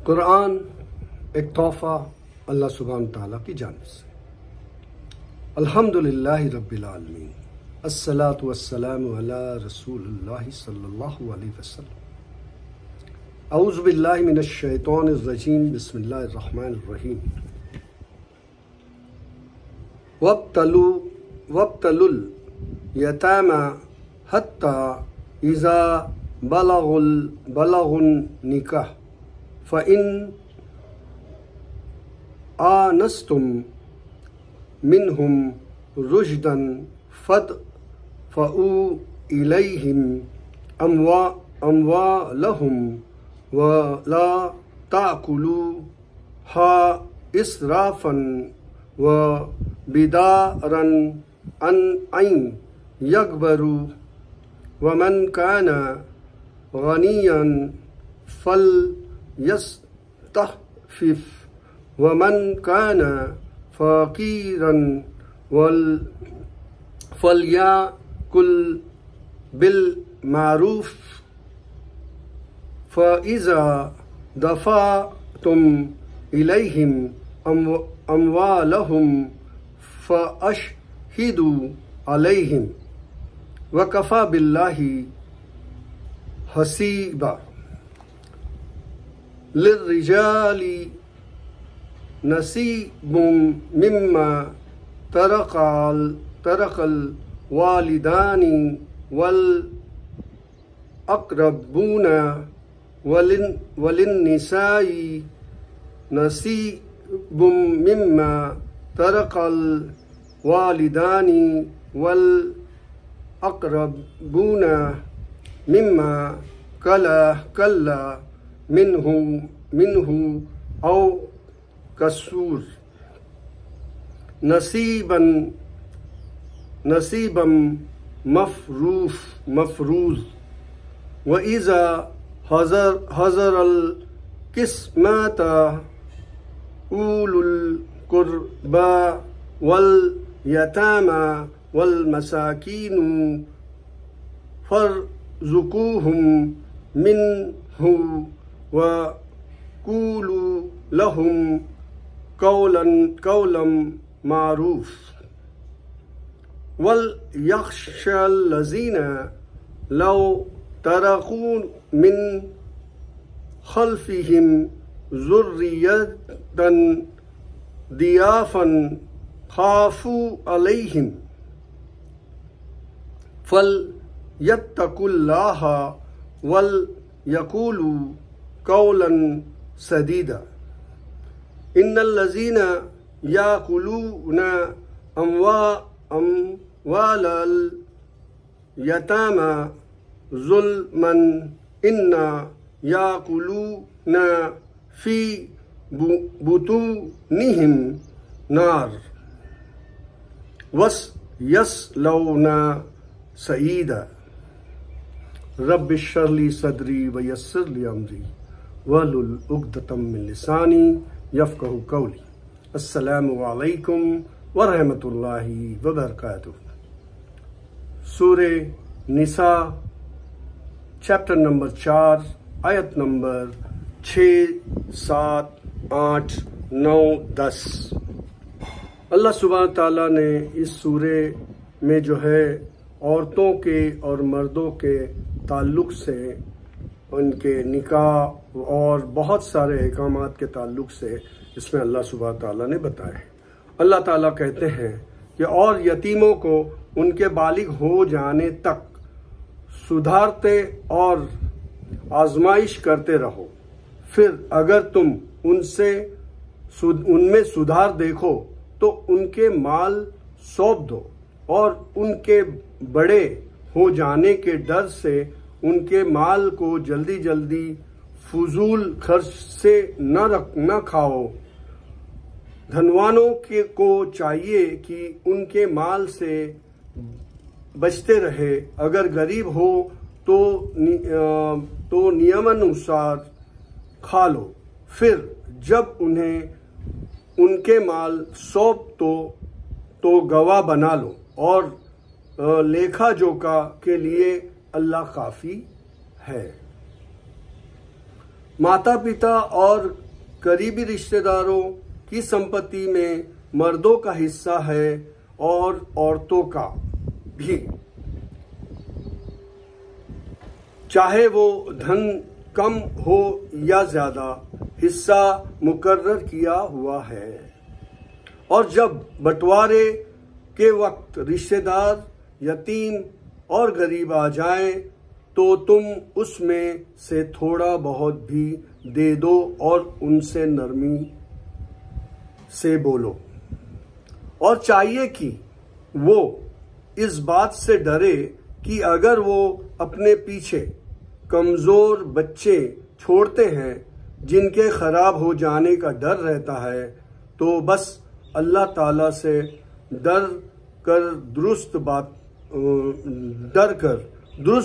قرآن ایک تحفہ اللہ سبحانہ تعالیٰ کی جانب سے۔ الحمدللہ رب العالمین، الصلاۃ والسلام علی رسول اللہ صلی اللہ علیہ وسلم۔ اعوذ باللہ من الشیطان الرجیم، بسم اللہ الرحمن الرحیم۔ وابتلوا الیتامی حتی اذا بلغوا النکاح فإن آنستم منهم رشدا فادفعوا إليهم أموالهم ولا تأكلوها إسرافا وبدارا أن يكبروا ومن كان غنيا فليستعفف ومن كان فقيرا فليأكل بالمعروف فإذا دفعتم إليهم أموالهم فأشهدوا عليهم وكفى بالله حسيبا۔ للرجال نصيب مما ترك الوالدان والأقربون وللنساء نصيب مما ترك الوالدان والأقربون مما قل منه أو كسور نصيبا مفروض۔ وإذا حضر القسمة أولو القربى واليتامى والمساكين فارزقوهم منه وقولوا لهم قولا معروف۔ وليخشى الذين لو تركوا من خلفهم ذرية ضعافا خافوا عليهم فليتقوا الله وليقولوا قولا سديدا۔ إن الذين يأكلون أموال اليتامى ظلما إنما يأكلون في بطونهم نار وسيصلون سعيرا۔ رب اشرح لي صدري ويسر لي أمري واحلل عقدة من لساني یفقہوا قولی۔ السلام علیکم ورحمۃ اللہ وبرکاتہ۔ سورہ نساء چیپٹر نمبر 4 آیت نمبر 6، 7، 8، 9، 10۔ اللہ سبحانہ تعالیٰ نے اس سورہ میں جو ہے عورتوں کے اور مردوں کے تعلق سے، ان کے نکاح اور بہت سارے احکامات کے تعلق سے اس میں اللہ سبحانہ تعالیٰ نے بتایا ہے۔ اللہ تعالیٰ کہتے ہیں کہ اور یتیموں کو ان کے بالغ ہو جانے تک سدھارتے اور آزمائش کرتے رہو، پھر اگر تم ان میں سدھار دیکھو تو ان کے مال سونپ دو، اور ان کے بڑے ہو جانے کے ڈر سے ان کے مال کو جلدی فضول خرچ سے نہ کھاؤ۔ دھنوانوں کو چاہیے کہ ان کے مال سے بچتے رہے، اگر غریب ہو تو نیمانوسار کھا لو، پھر جب انہیں ان کے مال سونپ تو گواہ بنا لو، اور لیکھا جوکھا کے لیے اللہ کافی ہے۔ माता पिता और करीबी रिश्तेदारों की संपत्ति में मर्दों का हिस्सा है और औरतों का भी, चाहे वो धन कम हो या ज्यादा, हिस्सा मुकर्रर किया हुआ है। और जब बंटवारे के वक्त रिश्तेदार, यतीम और गरीब आ जाएं तो तुम उसमें से थोड़ा बहुत भी दे दो और उनसे नरमी से बोलो। और चाहिए कि वो इस बात से डरे कि अगर वो अपने पीछे कमजोर बच्चे छोड़ते हैं जिनके खराब हो जाने का डर रहता है, तो बस अल्लाह ताला से डर कर दुरुस्त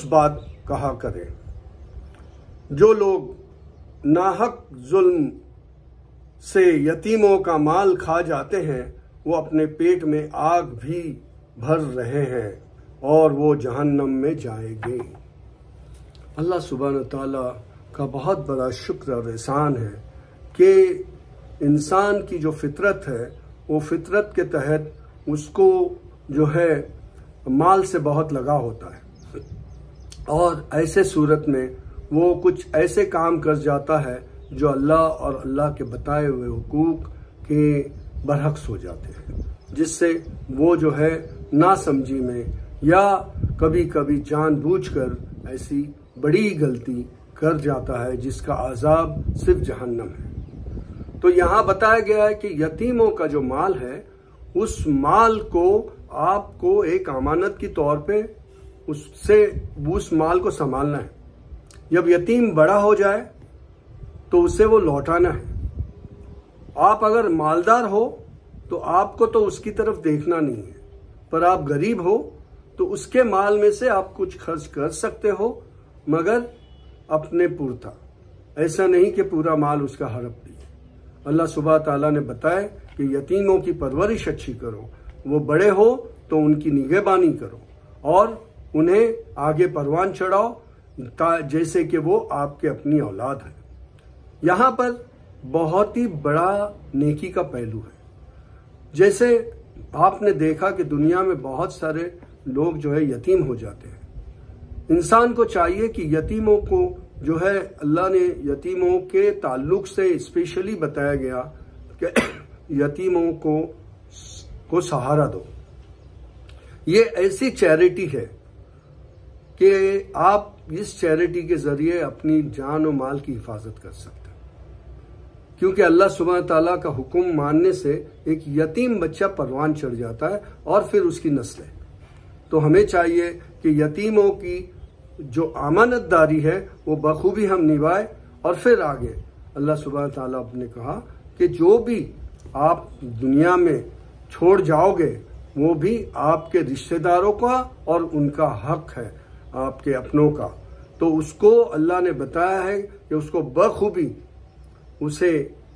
बात कहा करें। जो लोग नाहक जुल्म से यतीमों का माल खा जाते हैं, वो अपने पेट में आग भी भर रहे हैं और वो जहन्नम में जाएंगे। अल्लाह सुब्हान ताला का बहुत बड़ा शुक्र और एहसान है कि इंसान की जो फितरत है, वो फितरत के तहत उसको जो है माल से बहुत लगाव होता है, और ऐसे सूरत में वो कुछ ऐसे काम कर जाता है जो अल्लाह और अल्लाह के बताए हुए हुकूक के बरहक्स हो जाते हैं, जिससे वो जो है नासमझी में या कभी कभी जानबूझकर ऐसी बड़ी गलती कर जाता है जिसका अजाब सिर्फ जहन्नम है। तो यहाँ बताया गया है कि यतीमों का जो माल है, उस माल को आपको एक अमानत की तौर पे उस माल को संभालना है। जब यतीम बड़ा हो जाए तो उसे वो लौटाना है। आप अगर मालदार हो तो आपको तो उसकी तरफ देखना नहीं है, पर आप गरीब हो तो उसके माल में से आप कुछ खर्च कर सकते हो, मगर अपने पुरता, ऐसा नहीं कि पूरा माल उसका हड़प दिए। अल्लाह सुब्हान ताला ने बताया कि यतीमों की परवरिश अच्छी करो, वो बड़े हो तो उनकी निगहबानी करो और उन्हें आगे परवान चढ़ाओ जैसे कि वो आपके अपनी औलाद है। यहाँ पर बहुत ही बड़ा नेकी का पहलू है। जैसे आपने देखा कि दुनिया में बहुत सारे लोग जो है यतीम हो जाते हैं। इंसान को चाहिए कि यतीमों को जो है, अल्लाह ने यतीमों के ताल्लुक से स्पेशली बताया गया कि यतीमों को सहारा दो। ये ऐसी चैरिटी है कि आप इस चैरिटी के जरिए अपनी जान और माल की हिफाजत कर सकते हैं, क्योंकि अल्लाह सुब्हान ताला का हुक्म मानने से एक यतीम बच्चा परवान चढ़ जाता है और फिर उसकी नस्लें। तो हमें चाहिए कि यतीमों की जो अमानतदारी है वो बखूबी हम निभाएं, और फिर आगे अल्लाह सुब्हान ताला ने कहा कि जो भी आप दुनिया में छोड़ जाओगे वो भी आपके रिश्तेदारों का और उनका हक है, आपके अपनों का। तो उसको अल्लाह ने बताया है कि उसको बखूबी उसे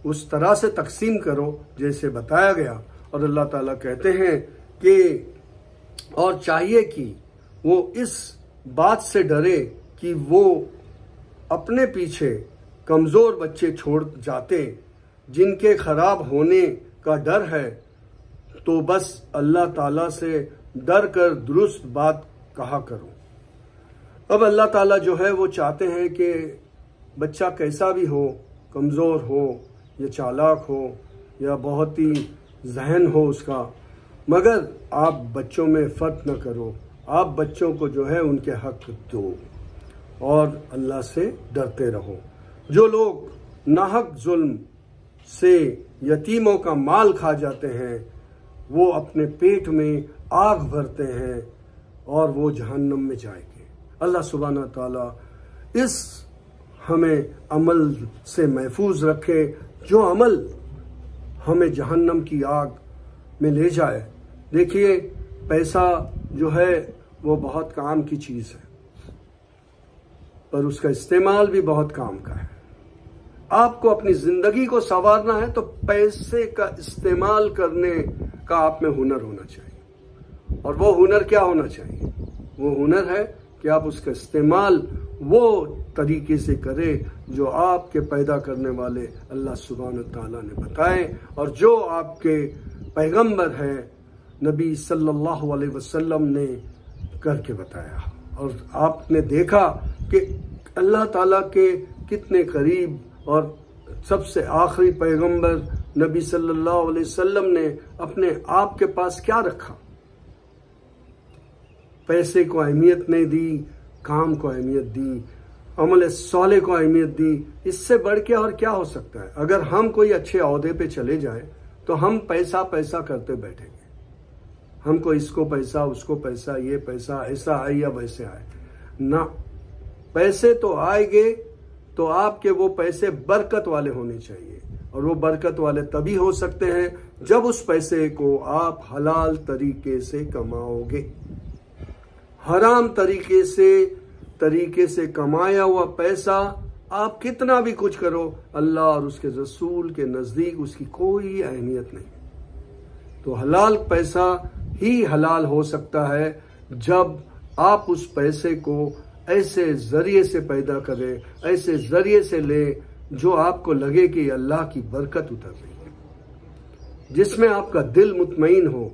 उस तरह से तकसीम करो जैसे बताया गया। और अल्लाह ताला कहते हैं कि और चाहिए कि वो इस बात से डरे कि वो अपने पीछे कमजोर बच्चे छोड़ जाते जिनके खराब होने का डर है, तो बस अल्लाह ताला से डर कर दुरुस्त बात कहा करो। अब अल्लाह ताला जो है वो चाहते हैं कि बच्चा कैसा भी हो, कमज़ोर हो या चालाक हो या बहुत ही जहन हो उसका, मगर आप बच्चों में फ़र्क न करो। आप बच्चों को जो है उनके हक दो और अल्लाह से डरते रहो। जो लोग नाहक जुल्म से यतीमों का माल खा जाते हैं, वो अपने पेट में आग भरते हैं और वो जहन्नम में जाएंगे। अल्लाह सुब्हान ताला इस हमें अमल से महफूज रखे, जो अमल हमें जहन्नम की आग में ले जाए। देखिए, पैसा जो है वो बहुत काम की चीज़ है, पर उसका इस्तेमाल भी बहुत काम का है। आपको अपनी ज़िंदगी को संवारना है तो पैसे का इस्तेमाल करने का आप में हुनर होना चाहिए। और वो हुनर क्या होना चाहिए? वो हुनर है कि आप उसका इस्तेमाल وہ طریقے سے کرے جو آپ کے پیدا کرنے والے اللہ سبحانہ تعالیٰ نے بتائے، اور جو آپ کے پیغمبر ہیں نبی صلی اللہ علیہ وسلم نے کر کے بتایا۔ اور آپ نے دیکھا کہ اللہ تعالیٰ کے کتنے قریب اور سب سے آخری پیغمبر نبی صلی اللہ علیہ وسلم نے اپنے آپ کے پاس کیا رکھا؟ پیسے کو اہمیت نہیں دی، کام کو اہمیت دی، عمل صالح کو اہمیت دی۔ اس سے بڑھ کے اور کیا ہو سکتا ہے؟ اگر ہم کوئی اچھے عہدے پہ چلے جائیں تو ہم پیسہ پیسہ کرتے بیٹھیں گے، ہم کو اس کو پیسہ، اس کو پیسہ، یہ پیسہ ایسا آئے یا ویسے آئے نہ۔ پیسے تو آئیں گے تو آپ کے وہ پیسے برکت والے ہونے چاہیے، اور وہ برکت والے تبھی ہو سکتے ہیں جب اس پیسے کو آپ حلال طریقے سے کماؤ گے۔ حرام طریقے سے کمایا ہوا پیسہ آپ کتنا بھی کچھ کرو، اللہ اور اس کے رسول کے نزدیک اس کی کوئی اہمیت نہیں۔ تو حلال پیسہ ہی حلال ہو سکتا ہے جب آپ اس پیسے کو ایسے ذریعے سے پیدا کریں، ایسے ذریعے سے لے جو آپ کو لگے کہ اللہ کی برکت اتر رہی ہے، جس میں آپ کا دل مطمئن ہو۔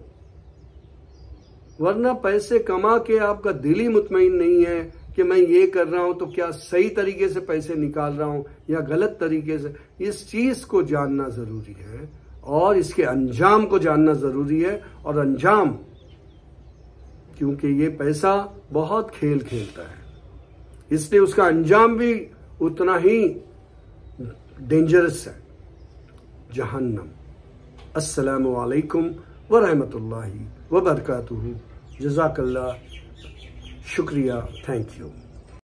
ورنہ پیسے کما کے آپ کا دل ہی مطمئن نہیں ہے کہ میں یہ کر رہا ہوں تو کیا صحیح طریقے سے پیسے نکال رہا ہوں یا غلط طریقے سے، اس چیز کو جاننا ضروری ہے اور اس کے انجام کو جاننا ضروری ہے۔ اور انجام، کیونکہ یہ پیسہ بہت کھیل کھیلتا ہے، اس لیے اس کا انجام بھی اتنا ہی ڈینجرس ہے، جہنم۔ السلام علیکم ورحمۃ اللہ وبرکاتہ۔ جزاک اللہ، شکریہ، تھینک یو۔